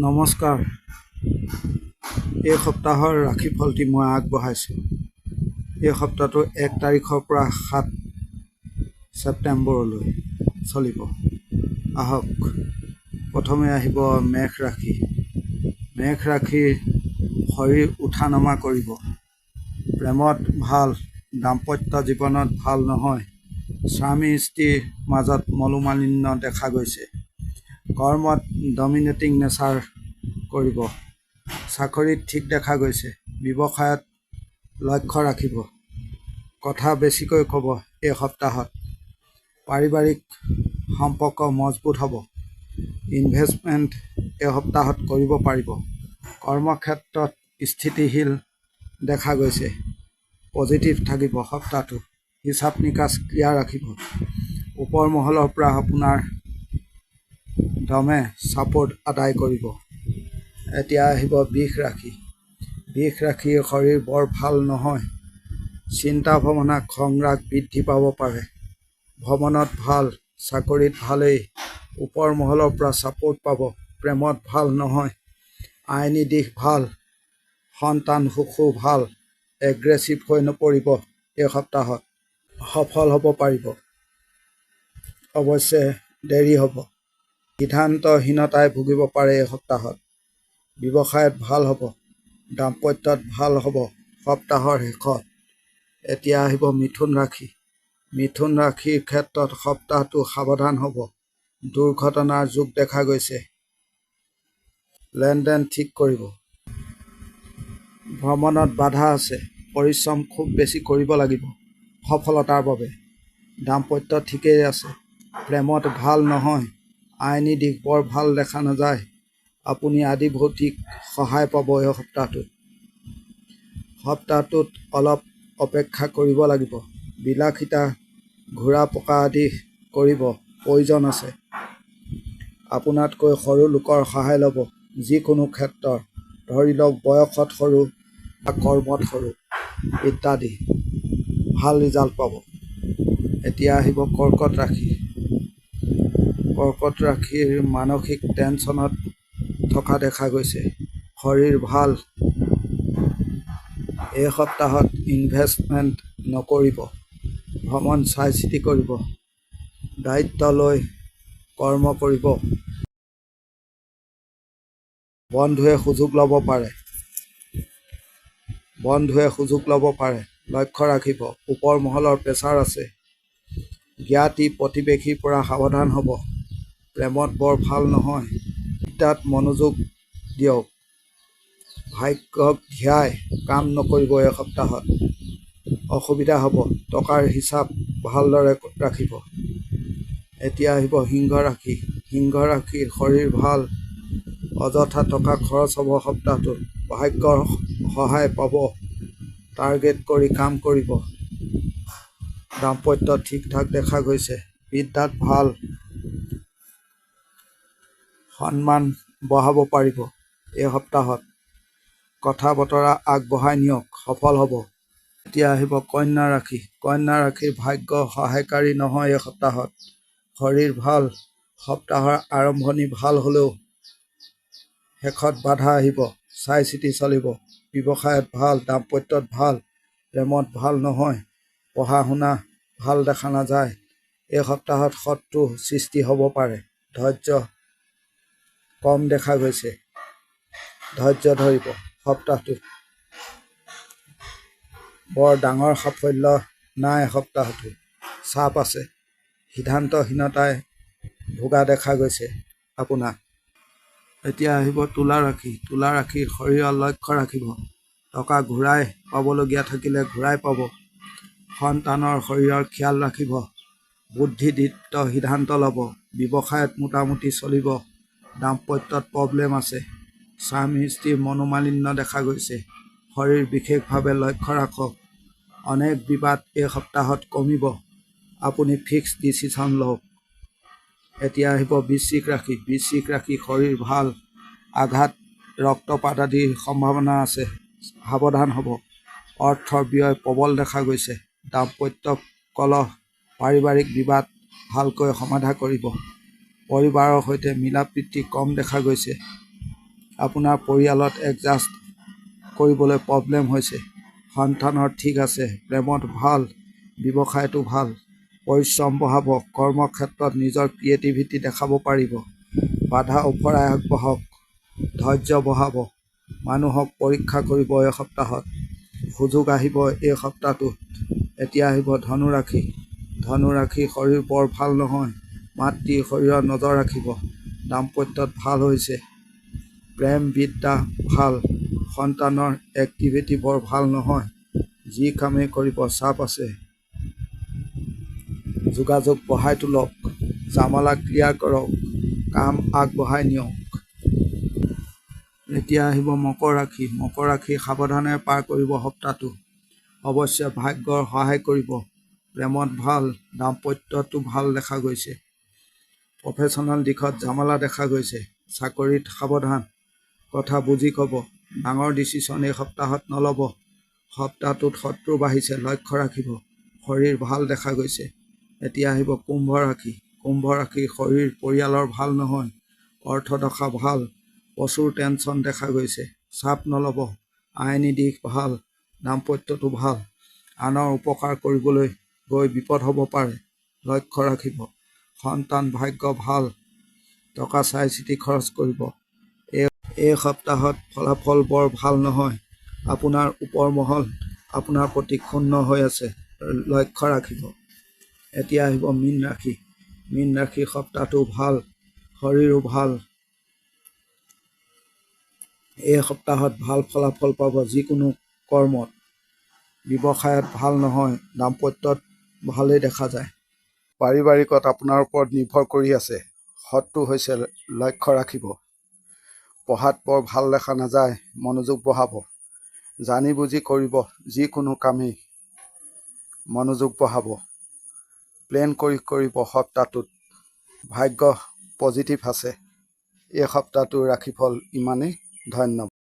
নমস্কাৰ। এই সপ্তাহৰ ৰাশিফলটি মই আগবঢ়াইছোঁ। এই সপ্তাহটো 1 তাৰিখৰ পৰা 7 ছেপ্টেম্বৰলৈ চলিব। আহক প্ৰথমে আহিব মেঘ ৰাশি। মেঘ ৰাশিৰ শৰীৰ উঠা নমা কৰিব। প্ৰেমত ভাল, দাম্পত্য জীৱনত ভাল নহয়। স্বামী স্ত্ৰীৰ মাজত মনোমালিন্য দেখা গৈছে। কৰ্মত ডমিনেটিং নেচাৰ কৰিব। চাকৰিত ঠিক দেখা গৈছে। ব্যৱসায়ত লক্ষ্য ৰাখিব। কথা বেছিকৈ ক'ব এই সপ্তাহত। পাৰিবাৰিক সম্পৰ্ক মজবুত হ'ব। ইনভেষ্টমেণ্ট এই সপ্তাহত কৰিব পাৰিব। কৰ্মক্ষেত্ৰত স্থিতিশীল দেখা গৈছে। পজিটিভ থাকিব সপ্তাহটো। হিচাপ নিকাচ ক্লিয়াৰ ৰাখিব। ওপৰ মহলৰ পৰা আপোনাৰ দমে ছাপোৰ্ট আদায় কৰিব। এতিয়া আহিব বৃষ ৰাশি। বৃষ ৰাশিৰ শৰীৰ বৰ ভাল নহয়। চিন্তা ভাৱনা খং-ৰাগ বৃদ্ধি পাব পাৰে। ভ্ৰমণত ভাল, চাকৰিত ভালেই। ওপৰ মহলৰ পৰা ছাপোৰ্ট পাব। প্ৰেমত ভাল নহয়। আইনী দিশ ভাল। সন্তান সুখো ভাল। এগ্ৰেছিভ হৈ নপৰিব এই সপ্তাহত। সফল হ'ব পাৰিব। অৱশ্যে দেৰি হ'ব। সিদ্ধান্তহীনতাই ভুগিব পাৰে এই সপ্তাহত। ব্যৱসায়ত ভাল হ'ব। দাম্পত্যত ভাল হ'ব সপ্তাহৰ শেষত। এতিয়া আহিব মিথুন ৰাশি। মিথুন ৰাশিৰ ক্ষেত্ৰত সপ্তাহটো সাৱধান হ'ব। দুৰ্ঘটনাৰ যোগ দেখা গৈছে। লেনদেন ঠিক কৰিব। ভ্ৰমণত বাধা আছে। পৰিশ্ৰম খুব বেছি কৰিব লাগিব সফলতাৰ বাবে। দাম্পত্য ঠিকেই আছে। প্ৰেমত ভাল নহয়। আইনী দিশ বৰ ভাল দেখা নাযায়। আপুনি আদি ভৌতিক সহায় পাব এই সপ্তাহটোত। সপ্তাহটোত অলপ অপেক্ষা কৰিব লাগিব। বিলাসিতা, ঘূৰা পকা আদি কৰিব প্ৰয়োজন আছে। আপোনাতকৈ সৰু লোকৰ সহায় ল'ব যিকোনো ক্ষেত্ৰত, ধৰি লওক বয়সত সৰু বা কৰ্মত সৰু ইত্যাদি। ভাল ৰিজাল্ট পাব। এতিয়া আহিব কৰ্কট ৰাশি। কৰ্কট ৰাশিৰ মানসিক টেনচনত থকা দেখা গৈছে। শৰীৰ ভাল। এই সপ্তাহত ইনভেষ্টমেণ্ট নকৰিব। ভ্ৰমণ চাই চিতি কৰিব। দায়িত্ব লৈ কৰ্ম কৰিব। বন্ধুৱে সুযোগ ল'ব পাৰে। লক্ষ্য ৰাখিব। ওপৰ মহলৰ প্ৰেছাৰ আছে। জ্ঞাতি প্ৰতিবেশীৰ পৰা সাৱধান হ'ব। প্ৰেমত বৰ ভাল নহয়। বিদ্যাত মনোযোগ দিয়ক। ভাগ্যক ধিয়াই কাম নকৰিব এই সপ্তাহত। অসুবিধা হ'ব। টকাৰ হিচাপ ভালদৰে ৰাখিব। এতিয়া আহিব সিংহ ৰাশি। সিংহ ৰাশিৰ শৰীৰ ভাল। অযথা টকা খৰচ হ'ব সপ্তাহটোত। ভাগ্যৰ সহায় পাব। টাৰ্গেট কৰি কাম কৰিব। দাম্পত্য ঠিক ঠাক দেখা গৈছে। বিদ্যাত ভাল। সন্মান বঢ়াব পাৰিব এই সপ্তাহত। কথা বতৰা আগবঢ়াই নিয়ক, সফল হ'ব। এতিয়া আহিব কন্যা ৰাশি। কন্যা ৰাশিৰ ভাগ্য সহায়কাৰী নহয় এই সপ্তাহত। শৰীৰ ভাল। সপ্তাহৰ আৰম্ভণি ভাল হ'লেও শেষত বাধা আহিব। চাই চিতি চলিব। ব্যৱসায়ত ভাল। দাম্পত্যত ভাল। প্ৰেমত ভাল নহয়। পঢ়া শুনা ভাল দেখা নাযায়। এই সপ্তাহত শত্ৰু সৃষ্টি হ'ব পাৰে। ধৈৰ্য কম দেখা গৈছে। ধৈৰ্য ধৰিব সপ্তাহটোত। বৰ ডাঙৰ সাফল্য নাই সপ্তাহটো। চাপ আছে। সিদ্ধান্তহীনতাই ভোগা দেখা গৈছে আপোনাক। এতিয়া আহিব তুলা ৰাশি। তুলা ৰাশিৰ শৰীৰৰ লক্ষ্য ৰাখিব। টকা ঘূৰাই পাবলগীয়া থাকিলে ঘূৰাই পাব। সন্তানৰ শৰীৰৰ খিয়াল ৰাখিব। বুদ্ধিদীপ্ত সিদ্ধান্ত ল'ব। ব্যৱসায়ত মোটামুটি চলিব। দাম্পত্যত প্ৰব্লেম আছে। স্বামী স্ত্ৰীৰ মনোমালিন্য দেখা গৈছে। শৰীৰ বিশেষভাৱে লক্ষ্য ৰাখক। অনেক বিবাদ এই সপ্তাহত কমিব। আপুনি ফিক্স ডিচিশ্যন লওক। এতিয়া আহিব বৃশ্চিক ৰাশি। বৃশ্চিক ৰাশি শৰীৰ ভাল। আঘাত, ৰক্তপাত আদিৰ সম্ভাৱনা আছে। সাৱধান হ'ব। অৰ্থৰ ব্যয় প্ৰবল দেখা গৈছে। দাম্পত্য কলহ, পাৰিবাৰিক বিবাদ ভালকৈ সমাধা কৰিব। পৰিবাৰৰ সৈতে মিলা প্ৰীতি কম দেখা গৈছে। আপোনাৰ পৰিয়ালত এডজাষ্ট কৰিবলৈ প্ৰব্লেম হৈছে। সন্তানৰ ঠিক আছে, প্ৰেমত ভাল, ব্যৱসায়টো ভাল, পৰিশ্ৰম বঢ়াব, কৰ্মক্ষেত্ৰত নিজৰ ক্ৰিয়েটিভিটি দেখাব পাৰিব, বাধা ওফৰাই আগবাঢ়ক, ধৈৰ্য বঢ়াব, মানুহক পৰীক্ষা কৰিব এই সপ্তাহত, সুযোগ আহিব এই সপ্তাহটোত। এতিয়া আহিব ধনুৰাশি। ধনুৰাশি শৰীৰ বৰ ভাল নহয়, মাতৃ শৰীৰত নজৰ ৰাখিব, দাম্পত্যত ভাল হৈছে, প্ৰেম বিদ্যা ভাল, সন্তানৰ এক্টিভিটি বৰ ভাল নহয়, যি কামেই কৰিব চাপ আছে, যোগাযোগ বঢ়াই তোলক, জামালা ক্লিয়াৰ কৰক, কাম আগবঢ়াই নিয়ক। এতিয়া আহিব মকৰ ৰাশি। মকৰ ৰাশি সাৱধানে পাৰ কৰিব সপ্তাহটো, অৱশ্যে ভাগ্যৰ সহায় কৰিব, প্ৰেমত ভাল, দাম্পত্যটো ভাল দেখা গৈছে, প্ৰফেশ্যনেল দিশত জামালা দেখা গৈছে, চাকৰিত সাৱধান, কথা বুজি ক'ব, ডাঙৰ ডিচিশ্যন এই সপ্তাহত নল'ব, সপ্তাহটোত শত্ৰু বাঢ়িছে, লক্ষ্য ৰাখিব, শৰীৰ ভাল দেখা গৈছে। এতিয়া আহিব কুম্ভ ৰাশি। কুম্ভ ৰাশি শৰীৰ পৰিয়ালৰ ভাল নহয়, অৰ্থদশা ভাল, প্ৰচুৰ টেনশ্যন দেখা গৈছে, চাপ নল'ব, আইনী দিশ ভাল, দাম্পত্যটো ভাল, আনৰ উপকাৰ কৰিবলৈ গৈ বিপদ হ'ব পাৰে, লক্ষ্য ৰাখিব, সন্তান ভাগ্য ভাল, টকা চাই চিতি খৰচ কৰিব। এই সপ্তাহত ফলাফল বৰ ভাল নহয়, আপোনাৰ ওপৰ মহল আপোনাৰ প্ৰতি ক্ষুণ্ণ হৈ আছে, লক্ষ্য ৰাখিব। এতিয়া আহিব মীন ৰাশি। মীন ৰাশি সপ্তাহটো ভাল, শৰীৰো ভাল, এই সপ্তাহত ভাল ফলাফল পাব যিকোনো কৰ্মত, ব্যৱসায়ত ভাল নহয়, দাম্পত্যত ভালেই দেখা যায়, পাৰিবাৰিকত আপোনাৰ ওপৰত নিৰ্ভৰ কৰি আছে, শত্ৰু হৈছে, লক্ষ্য ৰাখিব, পঢ়াত বৰ ভাল দেখা নাযায়, মনোযোগ বঢ়াব, জানি বুজি কৰিব, যিকোনো কামেই মনোযোগ বঢ়াব, প্লেন কৰি কৰিব সপ্তাহটোত, ভাগ্য পজিটিভ আছে। এই সপ্তাহটোৰ ৰাশিফল ইমানেই। ধন্যবাদ।